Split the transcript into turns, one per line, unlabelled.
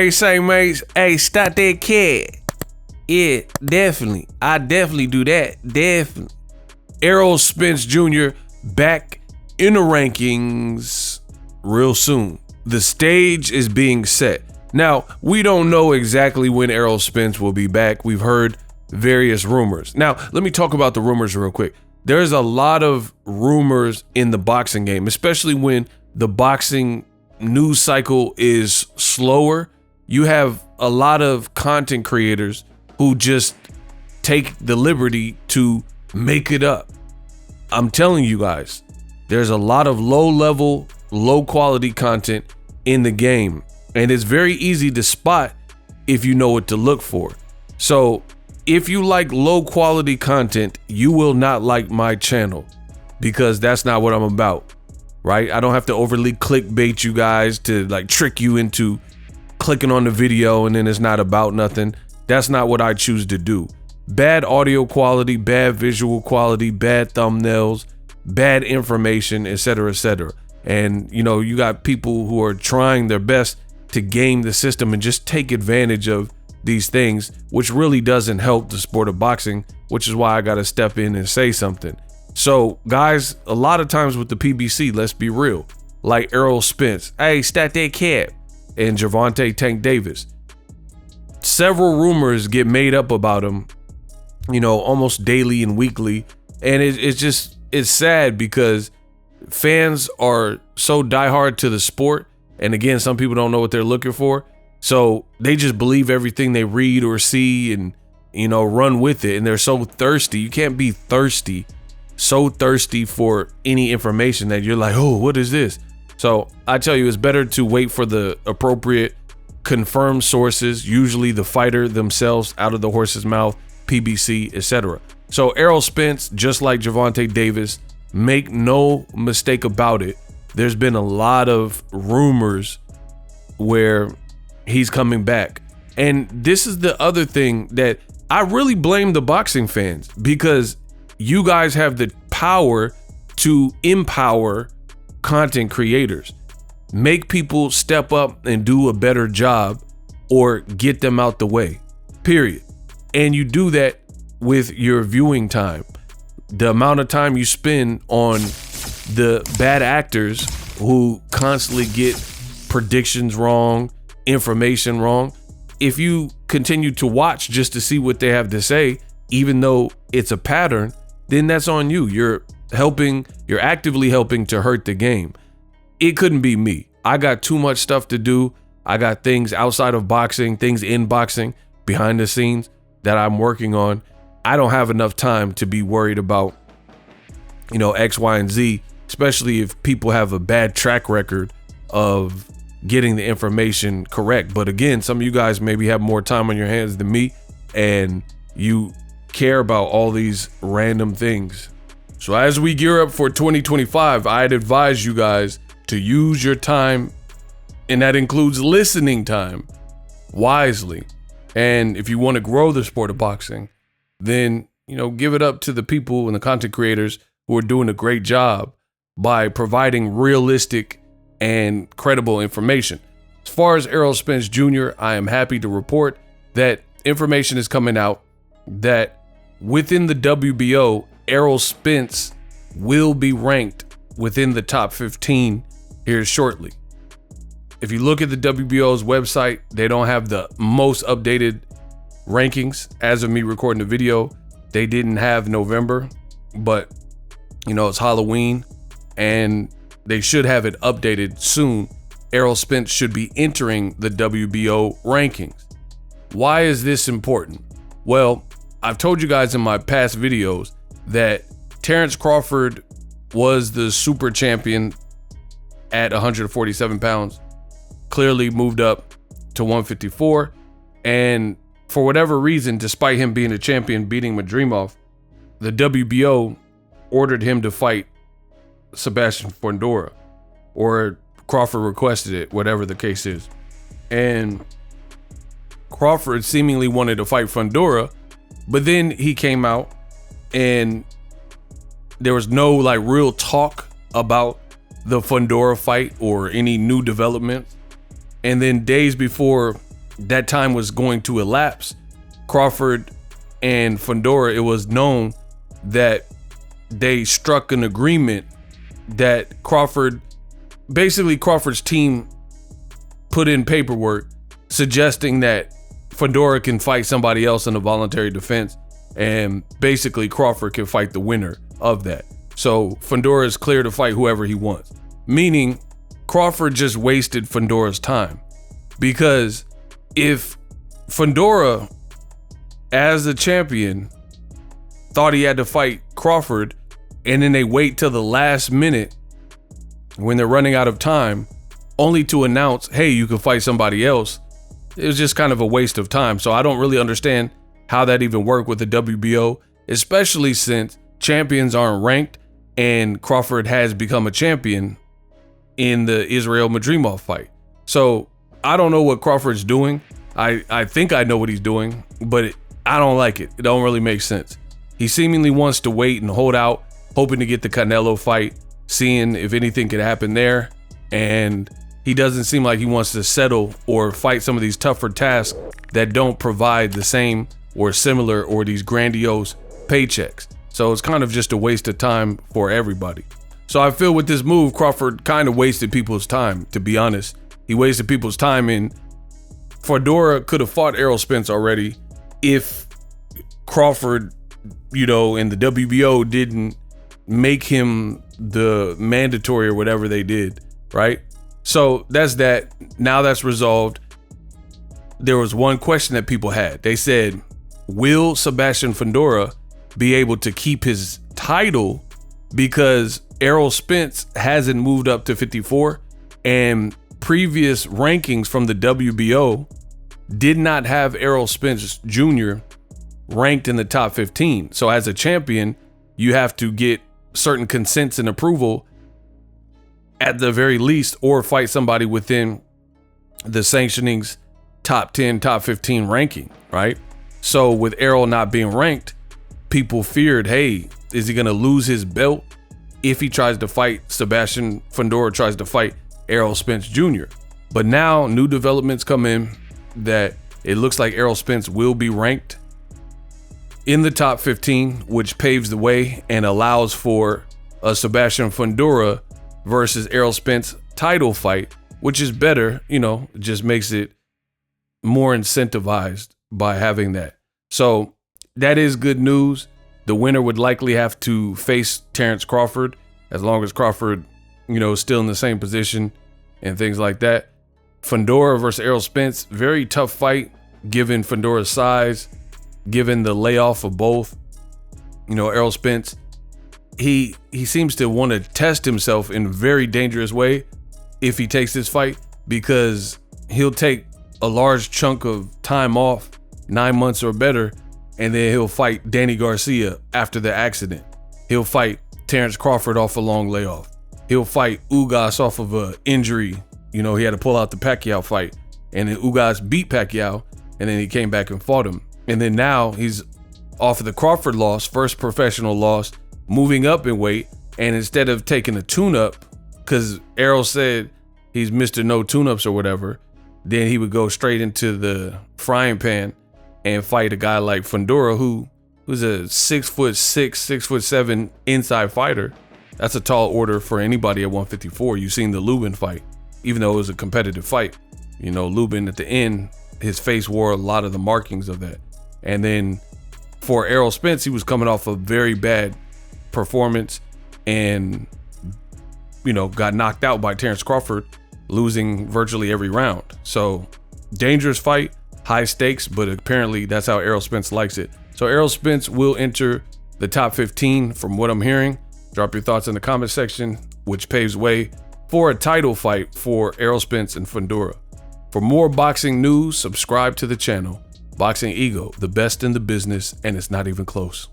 Say, mate, hey, stop that cat. Yeah, definitely. I definitely do that. Definitely. Errol Spence Jr. back in the rankings real soon. The stage is being set. Now, we don't know exactly when Errol Spence will be back. We've heard various rumors. Now, let me talk about the rumors real quick. There's a lot of rumors in the boxing game, especially when the boxing news cycle is slower. You have a lot of content creators who just take the liberty to make it up. I'm telling you guys, there's a lot of low-level, low-quality content in the game, and it's very easy to spot if you know what to look for. So if you like low-quality content, you will not like my channel, because that's not what I'm about, right? I don't have to overly clickbait you guys to like trick you into clicking on the video and then it's not about nothing. That's not what I choose to do. Bad audio quality, bad visual quality, bad thumbnails, bad information, etc., etc. And you know, you got people who are trying their best to game the system and just take advantage of these things, which really doesn't help the sport of boxing, which is why I got to step in and say something. So guys, a lot of times with the PBC, let's be real, like Errol Spence, hey, stat that cat, and Gervonta Tank Davis, several rumors get made up about him, you know, almost daily and weekly. And it's sad because fans are so diehard to the sport. And again, some people don't know what they're looking for. So they just believe everything they read or see and, you know, run with it. And they're so thirsty. You can't be so thirsty for any information that you're like, oh, what is this? So I tell you, it's better to wait for the appropriate confirmed sources, usually the fighter themselves out of the horse's mouth, PBC, etc. So Errol Spence, just like Gervonta Davis, make no mistake about it, there's been a lot of rumors where he's coming back. And this is the other thing that I really blame the boxing fans, because you guys have the power to empower content creators, make people step up and do a better job or get them out the way, period. And you do that with your viewing time. The amount of time you spend on the bad actors who constantly get predictions wrong, information wrong. If you continue to watch just to see what they have to say, even though it's a pattern, then that's on you. You're actively helping to hurt the game. It couldn't be me. I got too much stuff to do. I got things outside of boxing, things in boxing, behind the scenes that I'm working on. I don't have enough time to be worried about, you know, X, Y, and Z, especially if people have a bad track record of getting the information correct. But again, some of you guys maybe have more time on your hands than me, and you care about all these random things. So as we gear up for 2025, I'd advise you guys to use your time, and that includes listening time, wisely. And if you want to grow the sport of boxing, then, you know, give it up to the people and the content creators who are doing a great job by providing realistic and credible information. As far as Errol Spence Jr., I am happy to report that information is coming out that within the WBO, Errol Spence will be ranked within the top 15 here shortly. If you look at the WBO's website, they don't have the most updated rankings as of me recording the video. They didn't have November, but you know, it's Halloween and they should have it updated soon. Errol Spence should be entering the WBO rankings. Why is this important? Well, I've told you guys in my past videos that Terrence Crawford was the super champion at 147 pounds, clearly moved up to 154. And for whatever reason, despite him being a champion, beating Madrimov, the WBO ordered him to fight Sebastian Fundora, or Crawford requested it, whatever the case is. And Crawford seemingly wanted to fight Fundora, but then he came out and there was no like real talk about the Fundora fight or any new developments. And then days before that time was going to elapse, Crawford and Fundora, it was known that they struck an agreement that Crawford's team put in paperwork suggesting that Fundora can fight somebody else in a voluntary defense, and basically Crawford can fight the winner of that. So Fundora is clear to fight whoever he wants, meaning Crawford just wasted Fundora's time, because if Fundora, as the champion, thought he had to fight Crawford, and then they wait till the last minute when they're running out of time only to announce, hey, you can fight somebody else, it was just kind of a waste of time. So I don't really understand how that even worked with the WBO, especially since champions aren't ranked and Crawford has become a champion in the Israel Madrimov fight. So I don't know what Crawford's doing. I think I know what he's doing, but I don't like it. It don't really make sense. He seemingly wants to wait and hold out, hoping to get the Canelo fight, seeing if anything could happen there. And he doesn't seem like he wants to settle or fight some of these tougher tasks that don't provide the same or similar or these grandiose paychecks. So it's kind of just a waste of time for everybody. So I feel with this move, Crawford kind of wasted people's time, to be honest. He wasted people's time, and Fundora could have fought Errol Spence already if Crawford, and the WBO didn't make him the mandatory or whatever they did, right? So that's that. Now that's resolved. There was one question that people had. They said, will Sebastian Fundora be able to keep his title, because Errol Spence hasn't moved up to 54, and previous rankings from the WBO did not have Errol Spence Jr. ranked in the top 15. So as a champion, you have to get certain consents and approval at the very least, or fight somebody within the sanctioning's top 10, top 15 ranking, right? So with Errol not being ranked, people feared, hey, is he going to lose his belt if he tries to fight Sebastian Fundora, tries to fight Errol Spence Jr.? But now new developments come in that it looks like Errol Spence will be ranked in the top 15, which paves the way and allows for a Sebastian Fundora versus Errol Spence title fight, which is better, it just makes it more incentivized by having that. So that is good news. The winner would likely have to face Terrence Crawford, as long as Crawford, is still in the same position and things like that. Fundora versus Errol Spence, very tough fight, given Fundora's size, given the layoff of both. Errol Spence, he seems to want to test himself in a very dangerous way if he takes this fight, because he'll take a large chunk of time off, 9 months or better, and then he'll fight Danny Garcia after the accident. He'll fight Terrence Crawford off a long layoff. He'll fight Ugas off of a injury. He had to pull out the Pacquiao fight, and then Ugas beat Pacquiao, and then he came back and fought him. And then now he's off of the Crawford loss, first professional loss, moving up in weight. And instead of taking a tune-up, because Errol said he's Mr. No tune-ups or whatever, then he would go straight into the frying pan and fight a guy like Fundora, who's a 6'6", 6'7" inside fighter. That's a tall order for anybody at 154. You've seen the Lubin fight, even though it was a competitive fight. Lubin at the end, his face wore a lot of the markings of that. And then for Errol Spence, he was coming off a very bad performance and, got knocked out by Terrence Crawford, losing virtually every round. So dangerous fight, high stakes, but apparently that's how Errol Spence likes it. So Errol Spence will enter the top 15 from what I'm hearing. Drop your thoughts in the comment section, which paves way for a title fight for Errol Spence and Fundora. For more boxing news, subscribe to the channel. Boxing Ego, the best in the business, and it's not even close.